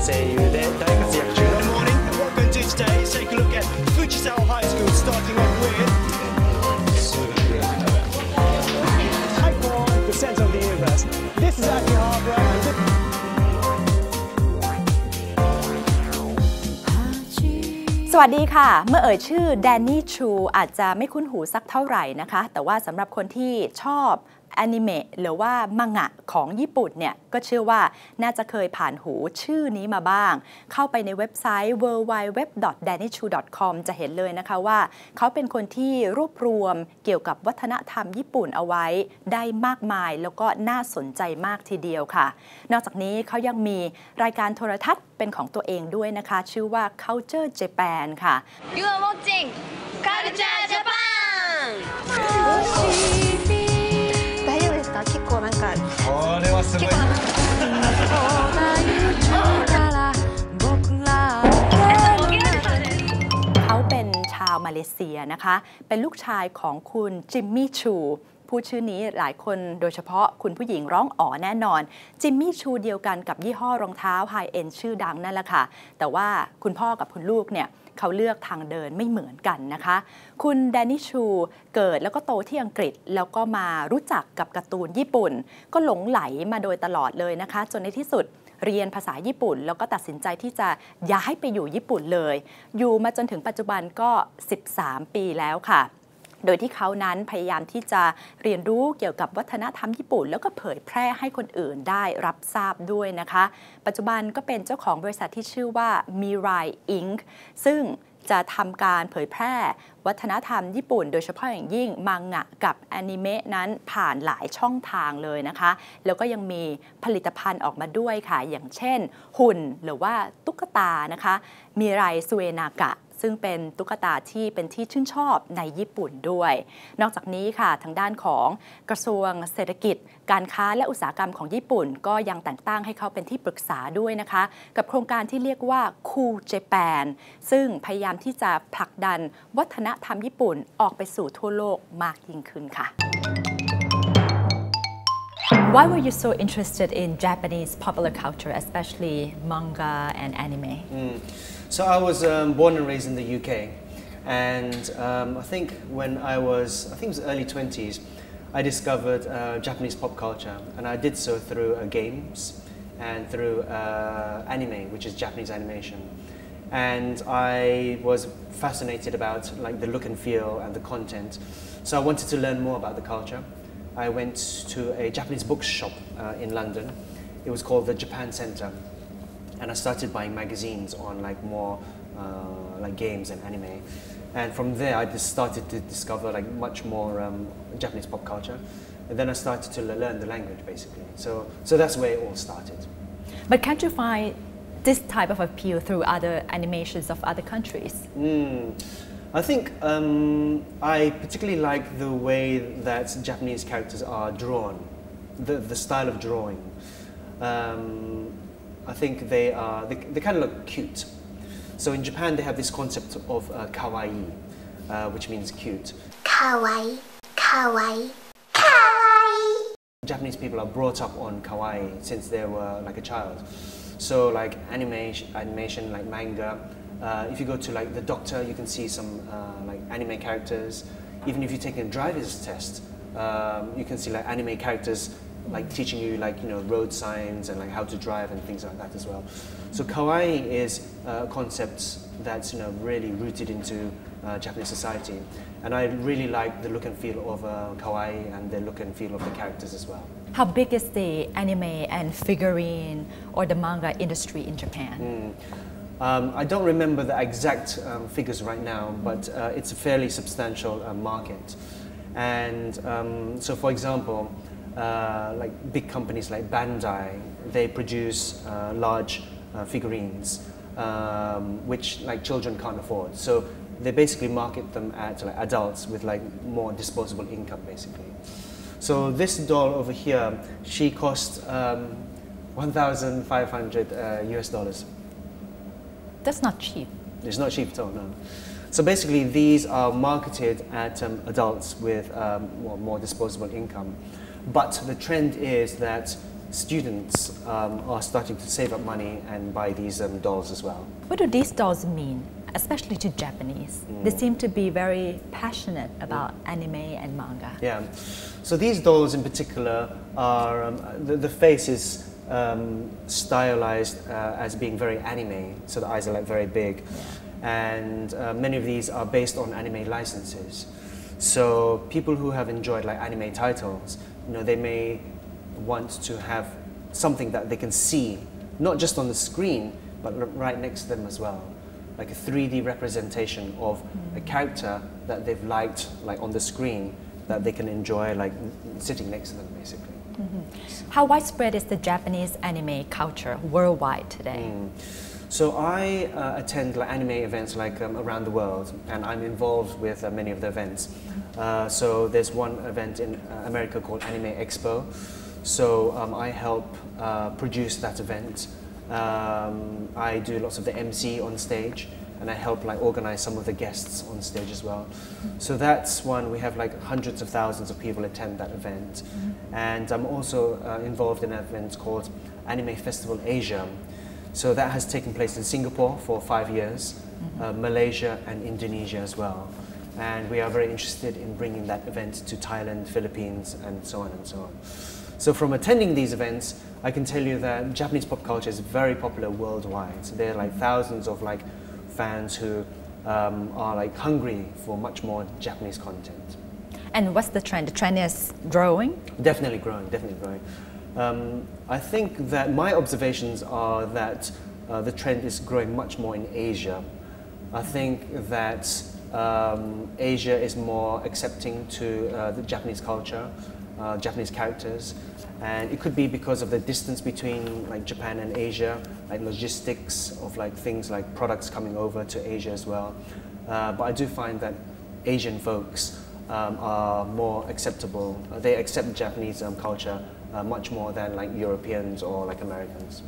声優で大活躍中の Good morning. And what we're going to do today is take a look at Fujisawa High School, starting off with the center of the universe. This is Akihabara and thisสวัสดีค่ะเมื่อเอ่ยชื่อแดนนี่ชูอาจจะไม่คุ้นหูสักเท่าไหร่นะคะแต่ว่าสำหรับคนที่ชอบอนิเมะหรือว่ามังงะของญี่ปุ่นเนี่ยก็เชื่อว่าน่าจะเคยผ่านหูชื่อนี้มาบ้างเข้าไปในเว็บไซต์ www.danichu.com จะเห็นเลยนะคะว่าเขาเป็นคนที่รวบรวมเกี่ยวกับวัฒนธรรมญี่ปุ่นเอาไว้ได้มากมายแล้วก็น่าสนใจมากทีเดียวค่ะนอกจากนี้เขายังมีรายการโทรทัศน์เป็นของตัวเองด้วยนะคะชื่อว่า Culture Japan ค่ะ You are watching Culture Japan 大丈夫ですか結構なんかこれはすごいเขาเป็นชาวมาเลเซียนะคะเป็นลูกชายของคุณจิมมี่ชูพูดชื่อนี้หลายคนโดยเฉพาะคุณผู้หญิงร้องอ๋อแน่นอนจิมมี่ชูเดียวกันกับยี่ห้อรองเท้าไฮเอ็นชื่อดังนั่นแหละค่ะแต่ว่าคุณพ่อกับคุณลูกเนี่ยเขาเลือกทางเดินไม่เหมือนกันนะคะคุณแดนนี่ชูเกิดแล้วก็โตที่อังกฤษแล้วก็มารู้จักกับการ์ตูนญี่ปุ่นก็หลงไหลมาโดยตลอดเลยนะคะจนในที่สุดเรียนภาษาญี่ปุ่นแล้วก็ตัดสินใจที่จะย้ายไปอยู่ญี่ปุ่นเลยอยู่มาจนถึงปัจจุบันก็13 ปีแล้วค่ะโดยที่เขานั้นพยายามที่จะเรียนรู้เกี่ยวกับวัฒนธรรมญี่ปุ่นแล้วก็เผยแพร่ให้คนอื่นได้รับทราบด้วยนะคะปัจจุบันก็เป็นเจ้าของบริษัทที่ชื่อว่า Mirai Inc. ซึ่งจะทำการเผยแพร่วัฒนธรรมญี่ปุ่นโดยเฉพาะอย่างยิ่งมังงะกับอนิเมะนั้นผ่านหลายช่องทางเลยนะคะแล้วก็ยังมีผลิตภัณฑ์ออกมาด้วยค่ะอย่างเช่นหุ่นหรือว่าตุ๊กตานะคะมิไรซูเอนากะซึ่งเป็นตุ๊กตาที่เป็นที่ชื่นชอบในญี่ปุ่นด้วยนอกจากนี้ค่ะทางด้านของกระทรวงเศรษฐกิจการค้าและอุตสาหกรรมของญี่ปุ่นก็ยังแต่งตั้งให้เขาเป็นที่ปรึกษาด้วยนะคะกับโครงการที่เรียกว่า Choo Japan ซึ่งพยายามที่จะผลักดันวัฒนธรรมญี่ปุ่นออกไปสู่ทั่วโลกมากยิ่งขึ้นค่ะ Why were you so interested in Japanese popular culture, especially manga and anime? So I was born and raised in the UK, and I think when I was it was early 20s, I discovered Japanese pop culture, and I did so through games and through anime, which is Japanese animation. And I was fascinated about like the look and feel and the content, so I wanted to learn more about the culture. I went to a Japanese bookshop in London. It was called the Japan Center. And I started buying magazines on like more like games and anime, and from there I just started to discover like much more Japanese pop culture, and then I started to learn the language basically. So that's where it all started. But can't you find this type of appeal through other animations of other countries? I think I particularly like the way that Japanese characters are drawn, the style of drawing. I think they kind of look cute. So in Japan they have this concept of kawaii, which means cute. Kawaii, kawaii, kawaii. Japanese people are brought up on kawaii since they were like a child. So like animation like manga. If you go to like the doctor, you can see some like anime characters. Even if you take a driver's test, you can see like anime characters like teaching you like road signs and like how to drive and things like that as well. So kawaii is a concept that's really rooted into Japanese society, and I really like the look and feel of kawaii and the look and feel of the characters as well. How big is the anime and figurine or the manga industry in Japan? I don't remember the exact figures right now, but it's a fairly substantial market. And so for example, like big companies like Bandai, they produce large figurines which like children can't afford. So they basically market them at like adults with like more disposable income basically. So this doll over here, she cost $1,500 US. That's not cheap. It's not cheap at all, no. So basically these are marketed at adults with more disposable income. But the trend is that students are starting to save up money and buy these dolls as well. What do these dolls mean, especially to Japanese? They seem to be very passionate about anime and manga. Yeah, so these dolls in particular are, the face is stylized as being very anime, so the eyes are like very big. And many of these are based on anime licenses. So people who have enjoyed like anime titles, they may want to have something that they can see, not just on the screen, but right next to them as well. Like a 3D representation of a character that they've liked, like on the screen, that they can enjoy, like sitting next to them, basically. How widespread is the Japanese anime culture worldwide today? So I attend like anime events like around the world, and I'm involved with many of the events. So there's one event in America called Anime Expo. So I help produce that event. I do lots of the MC on stage, and I help like organize some of the guests on stage as well. So that's one, we have like hundreds of thousands of people attend that event. And I'm also involved in an event called Anime Festival Asia. So that has taken place in Singapore for 5 years, Malaysia and Indonesia as well. And we are very interested in bringing that event to Thailand, Philippines, and so on and so on. So from attending these events, I can tell you that Japanese pop culture is very popular worldwide. So there are like thousands of like fans who are like hungry for much more Japanese content. And what's the trend? The trend is growing? Definitely growing, definitely growing. I think that my observations are that the trend is growing much more in Asia. I think that Asia is more accepting to the Japanese culture, Japanese characters, and it could be because of the distance between like Japan and Asia, like logistics of like things like products coming over to Asia as well. But I do find that Asian folks are more acceptable. They accept Japanese culture much more than like Europeans or like Americans.